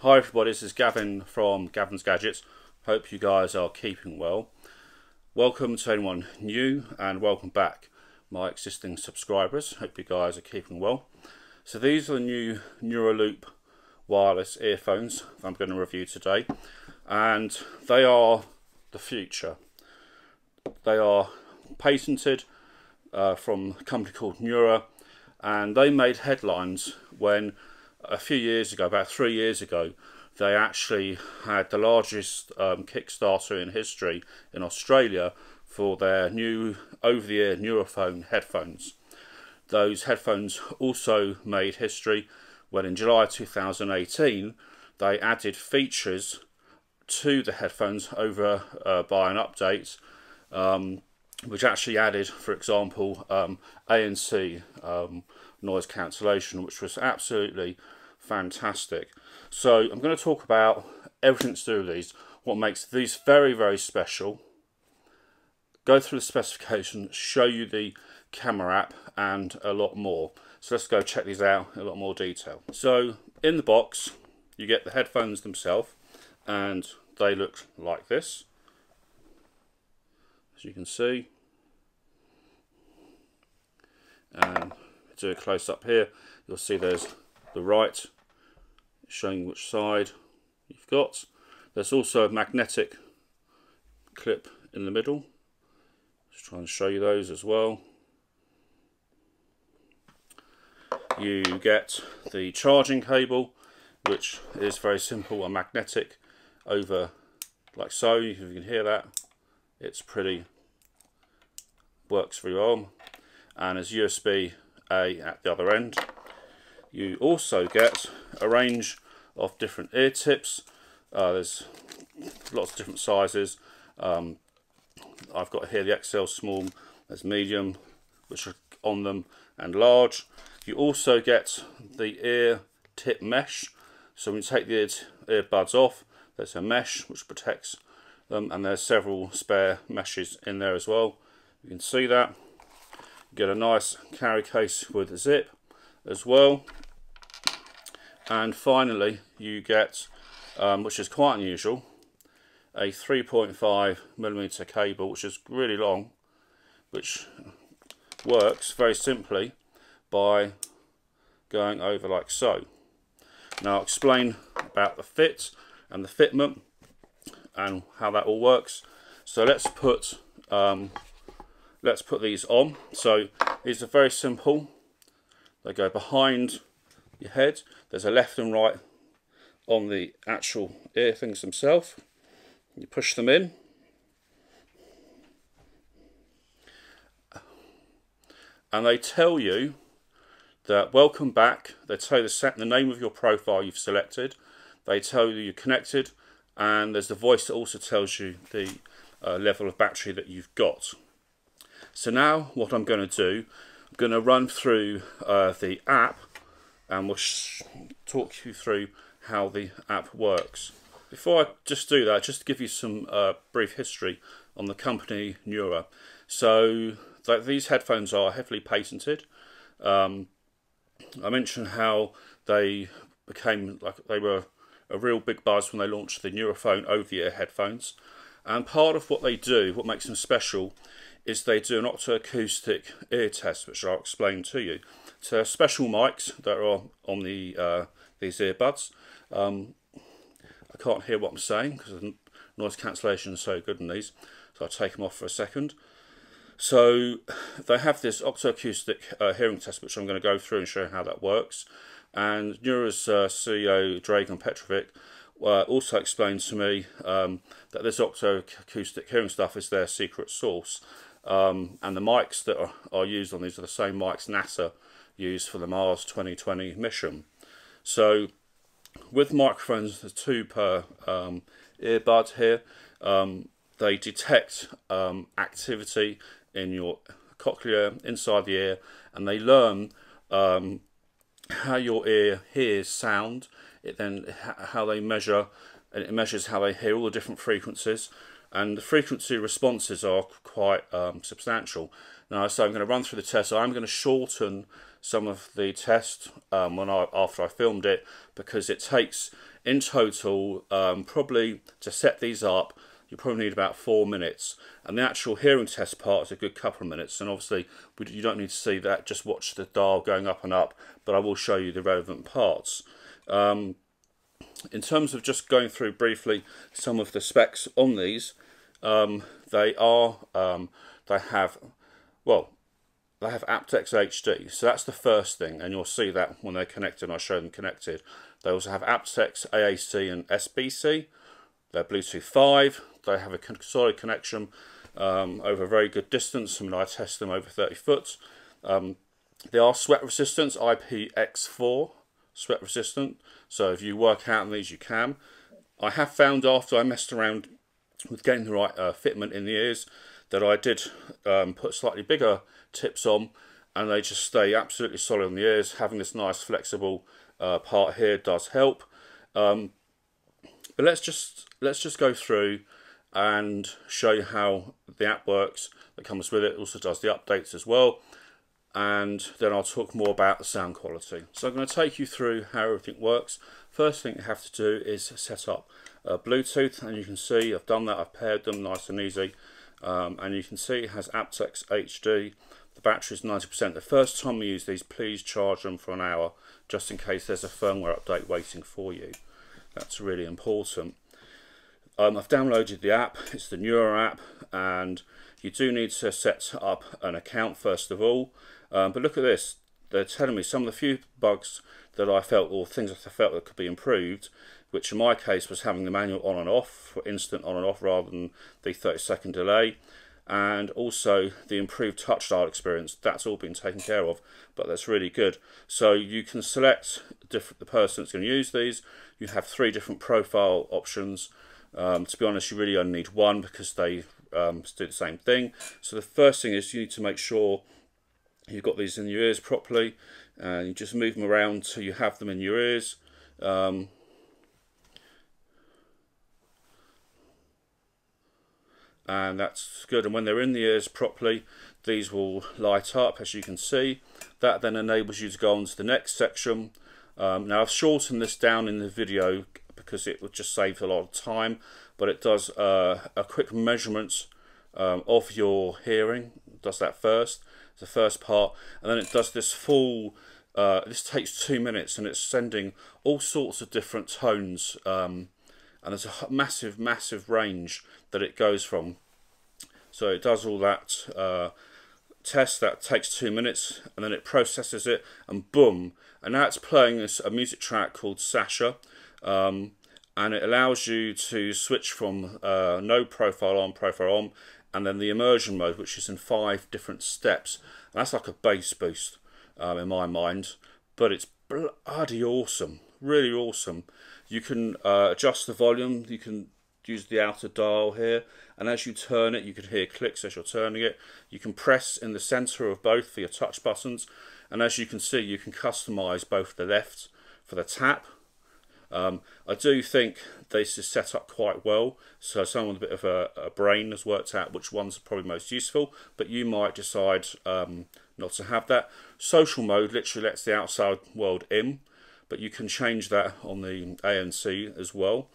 Hi everybody, this is Gavin from Gavin's Gadgets. Hope you guys are keeping well. Welcome to anyone new and welcome back my existing subscribers. Hope you guys are keeping well. So these are the new NuraLoop wireless earphones I'm going to review today, and they are the future. They are patented from a company called Nura, and they made headlines when a few years ago, about 3 years ago, they actually had the largest Kickstarter in history in Australia for their new over-the-ear Nuraphone headphones. Those headphones also made history when in July 2018 they added features to the headphones over by an update, which actually added, for example, ANC noise cancellation, which was absolutely fantastic. So I'm going to talk about everything to do with these, what makes these very, very special, go through the specifications, show you the camera app and a lot more. So let's go check these out in a lot more detail. So in the box you get the headphones themselves, and they look like this, as you can see. And do a close up here, you'll see there's the right showing which side you've got. There's also a magnetic clip in the middle. Just trying to show you those as well. You get the charging cable, which is very simple, a magnetic over like so. If you can hear that, it's pretty, works very well. And there's USB-A at the other end. You also get a range of different ear tips. There's lots of different sizes. I've got here the XL small, there's medium, which are on them, and large. You also get the ear tip mesh. So when you take the earbuds off, there's a mesh which protects them, and there's several spare meshes in there as well. You can see that. You get a nice carry case with a zip as well. And finally you get, which is quite unusual, a 3.5mm cable, which is really long, which works very simply by going over like so. Now I'll explain about the fit and the fitment and how that all works. So let's put these on. So these are very simple. They go behind your head. There's a left and right on the actual ear things themselves. You push them in, and they tell you that welcome back. They tell you the name of your profile you've selected. They tell you you're connected, and there's the voice that also tells you the level of battery that you've got. So now what I'm going to do, I'm going to run through the app, and we'll talk you through how the app works. Before I just do that, just to give you some brief history on the company Nura. So these headphones are heavily patented. I mentioned how they became, they were a real big buzz when they launched the Nuraphone over-the-ear headphones. And part of what they do, what makes them special, is they do an optoacoustic ear test, which I'll explain to you. So special mics that are on the these earbuds. I can't hear what I'm saying because the noise cancellation is so good in these, so I'll take them off for a second. So they have this optoacoustic hearing test, which I'm going to go through and show you how that works. And Nura's CEO Dragan Petrovic also explained to me that this optoacoustic hearing stuff is their secret sauce. And the mics that are used on these are the same mics NASA used for the Mars 2020 mission. So with microphones, there's 2 per earbud here. They detect activity in your cochlea inside the ear, and they learn how your ear hears sound. It then how they measure, and it measures how they hear all the different frequencies, and the frequency responses are quite substantial. Now, so I'm going to run through the test. So I'm going to shorten some of the test after I filmed it, because it takes in total, probably to set these up, you probably need about 4 minutes, and the actual hearing test part is a good couple of minutes. And obviously you don't need to see that, just watch the dial going up and up, but I will show you the relevant parts. In terms of just going through briefly some of the specs on these, they have aptX HD, so that's the first thing, and you'll see that when they're connected, and I'll show them connected. They also have aptX AAC and SBC. They're Bluetooth 5. They have a solid connection over a very good distance. I mean, I test them over 30 foot. They are sweat resistant, IPX4 sweat resistant. So if you work out on these, you can. I have found after I messed around with getting the right fitment in the ears that I did put slightly bigger tips on, and they just stay absolutely solid on the ears. Having this nice flexible part here does help. But let's just go through and show you how the app works that comes with it. It also does the updates as well, and then I'll talk more about the sound quality. So I'm going to take you through how everything works. First thing you have to do is set up Bluetooth, and you can see I've done that. I've paired them nice and easy, and you can see it has aptX HD. The battery is 90%. The first time you use these, please charge them for an hour, just in case there's a firmware update waiting for you. That's really important. I've downloaded the app. It's the Nura app, and you do need to set up an account first of all. But look at this. They're telling me some of the few bugs that I felt, or things that I felt that could be improved, which in my case was having the manual on and off, for instant on and off rather than the 30-second delay, and also the improved TouchDial experience. That's all been taken care of, but that's really good. So you can select the person that's going to use these. You have 3 different profile options. To be honest, you really only need one because they do the same thing. So the first thing is you need to make sure you've got these in your ears properly, and you just move them around till you have them in your ears. And that's good, and when they're in the ears properly, these will light up, as you can see. That then enables you to go on to the next section. Now I've shortened this down in the video because it would just save a lot of time, but it does a quick measurement of your hearing. It does that first, the first part, and then it does this full, this takes 2 minutes, and it's sending all sorts of different tones, and there's a massive range that it goes from. So it does all that test. That takes 2 minutes, and then it processes it, and boom, and now it's playing a music track called Sasha, and it allows you to switch from no profile on, and then the immersion mode, which is in 5 different steps. And that's like a bass boost in my mind, but it's bloody awesome, really awesome. You can adjust the volume. You can use the outer dial here, and as you turn it, you can hear clicks as you're turning it. You can press in the center of both for your touch buttons, and as you can see, you can customize both the left for the tap. I do think this is set up quite well, so someone with a bit of a brain has worked out which ones are probably most useful, but you might decide not to have that. Social mode literally lets the outside world in, but you can change that on the ANC as well.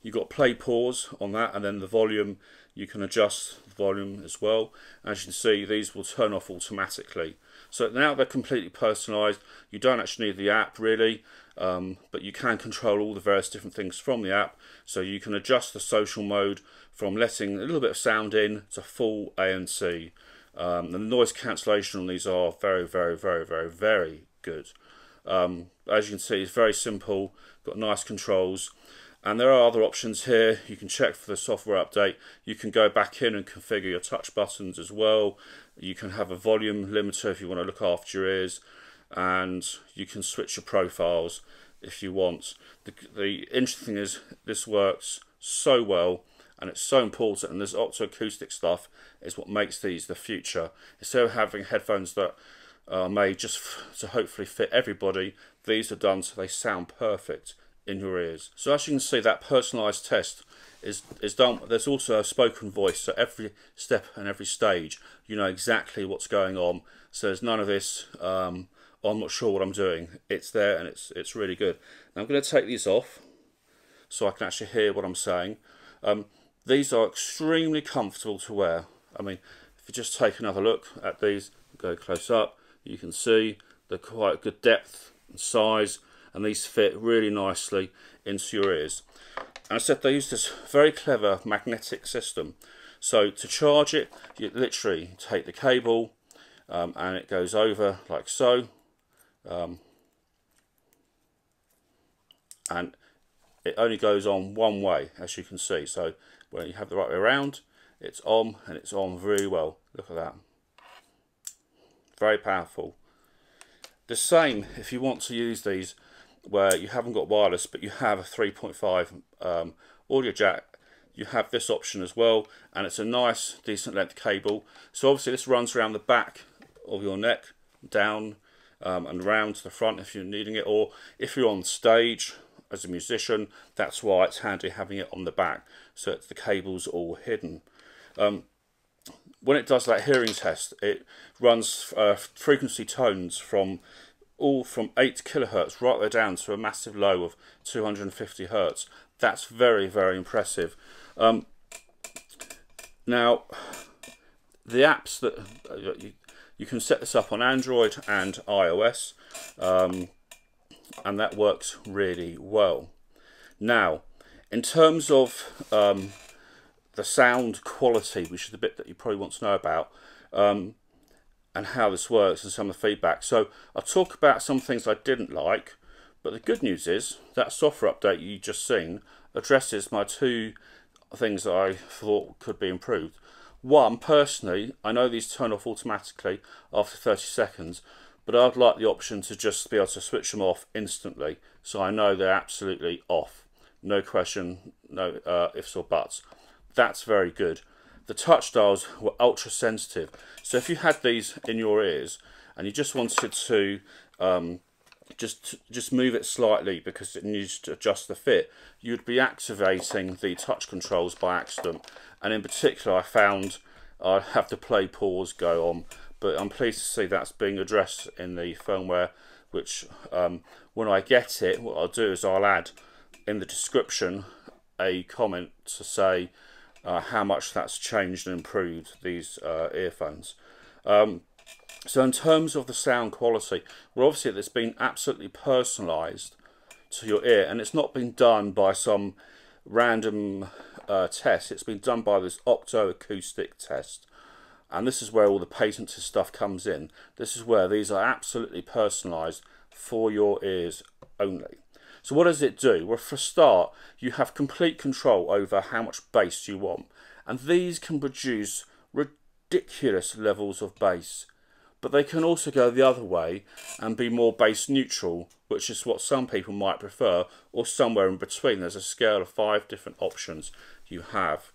You've got play pause on that, and then the volume, you can adjust the volume as well. As you can see, these will turn off automatically. So now they're completely personalised. You don't actually need the app really, but you can control all the various different things from the app. So you can adjust the social mode from letting a little bit of sound in to full ANC. The noise cancellation on these are very good. As you can see, it's very simple, got nice controls. And there are other options here. You can check for the software update. You can go back in and configure your touch buttons as well. You can have a volume limiter if you want to look after your ears, and you can switch your profiles if you want. The interesting thing is this works so well, and it's so important, and this optoacoustic stuff is what makes these the future. Instead of having headphones that are made just to hopefully fit everybody, these are done so they sound perfect in your ears. So as you can see, that personalised test is done. There's also a spoken voice, so every step and every stage you know exactly what's going on, so there's none of this I'm not sure what I'm doing. It's there and it's really good. Now I'm going to take these off so I can actually hear what I'm saying. These are extremely comfortable to wear. I mean, if you just take another look at these, go close up, you can see they're quite good depth and size, and these fit really nicely into your ears. And I said they use this very clever magnetic system. So to charge it, you literally take the cable and it goes over like so. And it only goes on one way, as you can see. So when you have the right way around, it's on, and it's on very well. Look at that. Very powerful. The same if you want to use these where you haven't got wireless but you have a 3.5 audio jack. You have this option as well, and it's a nice decent length cable. So obviously this runs around the back of your neck, down and round to the front if you're needing it, or if you're on stage as a musician, that's why it's handy having it on the back, so it's the cable's all hidden. When it does that hearing test, it runs frequency tones from 8 kilohertz right there down to a massive low of 250 hertz. That's very, very impressive. Now, the apps that you can set this up on Android and iOS, and that works really well. Now, in terms of the sound quality, which is the bit that you probably want to know about, and how this works and some of the feedback. So I'll talk about some things I didn't like, but the good news is that software update you just seen addresses my two things that I thought could be improved. One, personally, I know these turn off automatically after 30 seconds, but I'd like the option to just be able to switch them off instantly, so I know they're absolutely off. No question, no ifs or buts. That's very good. The TouchDials were ultra sensitive, so if you had these in your ears and you just wanted to just move it slightly because it needs to adjust the fit, you'd be activating the touch controls by accident. And in particular, I found I'd have the play pause go on, but I'm pleased to see that's being addressed in the firmware, which when I get it, what I'll do is I'll add in the description a comment to say how much that's changed and improved these earphones. So in terms of the sound quality, well, obviously it's been absolutely personalised to your ear, and it's not been done by some random test. It's been done by this optoacoustic test, and this is where all the patented stuff comes in. This is where these are absolutely personalised for your ears only. So what does it do? Well, for a start, you have complete control over how much bass you want, and these can produce ridiculous levels of bass. But they can also go the other way and be more bass neutral, which is what some people might prefer, or somewhere in between. There's a scale of 5 different options you have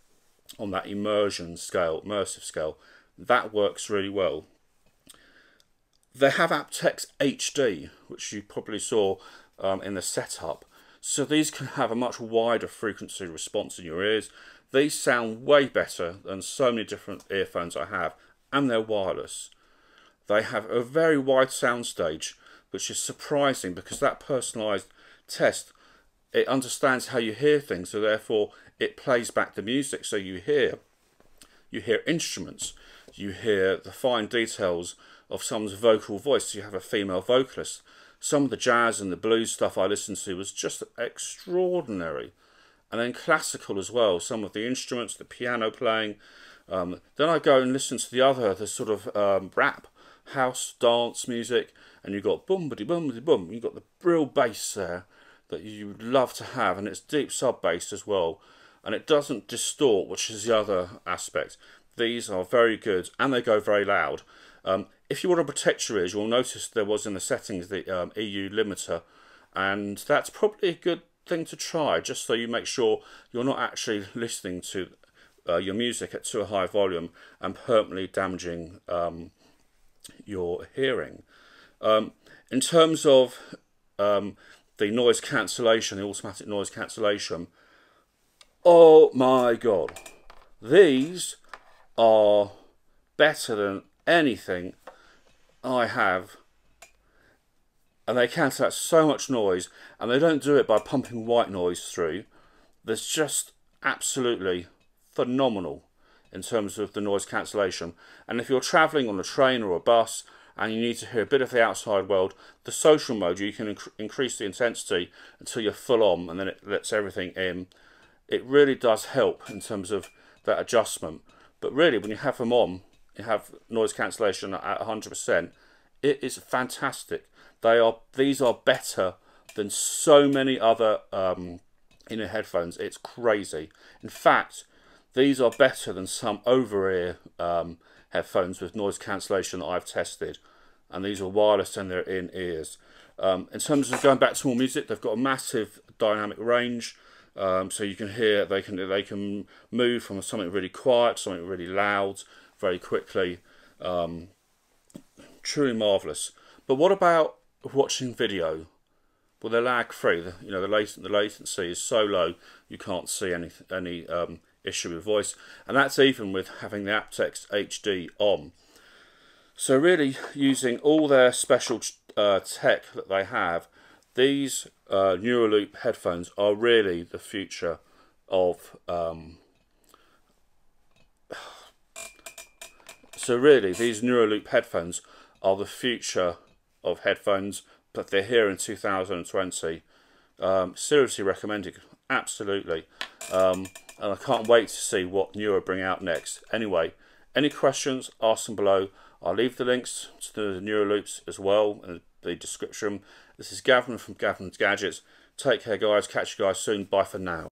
on that immersive scale. That works really well. They have aptX HD, which you probably saw in the setup. So these can have a much wider frequency response in your ears. These sound way better than so many different earphones I have, and they're wireless. They have a very wide soundstage, which is surprising because that personalised test, it understands how you hear things, so therefore it plays back the music. So you hear instruments, you hear the fine details of someone's vocal voice. You have a female vocalist. Some of the jazz and the blues stuff I listened to was just extraordinary. And then classical as well, some of the instruments, the piano playing. Then I go and listen to the sort of rap, house, dance music, and you've got boom-biddy boom, you've got the real bass there that you would love to have, and it's deep sub-bass as well, and it doesn't distort, which is the other aspect. These are very good, and they go very loud. If you want to protect your ears, you'll notice there was in the settings the EU limiter, and that's probably a good thing to try, just so you make sure you're not actually listening to your music at too high volume and permanently damaging your hearing. In terms of the noise cancellation, the automatic noise cancellation, oh my god, these are better than anything I have and they cancel out so much noise, and they don't do it by pumping white noise through. There's just absolutely phenomenal in terms of the noise cancellation. And if you're travelling on a train or a bus and you need to hear a bit of the outside world, the social mode, you can increase the intensity until you're full on, and then it lets everything in. It really does help in terms of that adjustment. But really, when you have them on, you have noise cancellation at 100%, it is fantastic. These are better than so many other in-ear headphones. It's crazy. In fact, these are better than some over-ear headphones with noise cancellation that I've tested, and these are wireless and they're in ears. In terms of going back to more music, they've got a massive dynamic range, so you can hear they can move from something really quiet to something really loud very quickly. Truly marvelous. But what about watching video? Well, they're lag free. The latency is so low you can't see any issue with voice, and that's even with having the aptX HD on. So really, using all their special tech that they have, these NuraLoop headphones are really the future of. So really, these NuraLoop headphones are the future of headphones, but they're here in 2020. Seriously recommended, absolutely. And I can't wait to see what Nura bring out next. Anyway, any questions, ask them below. I'll leave the links to the NuraLoops as well in the description. This is Gavin from Gavin's Gadgets. Take care, guys. Catch you guys soon. Bye for now.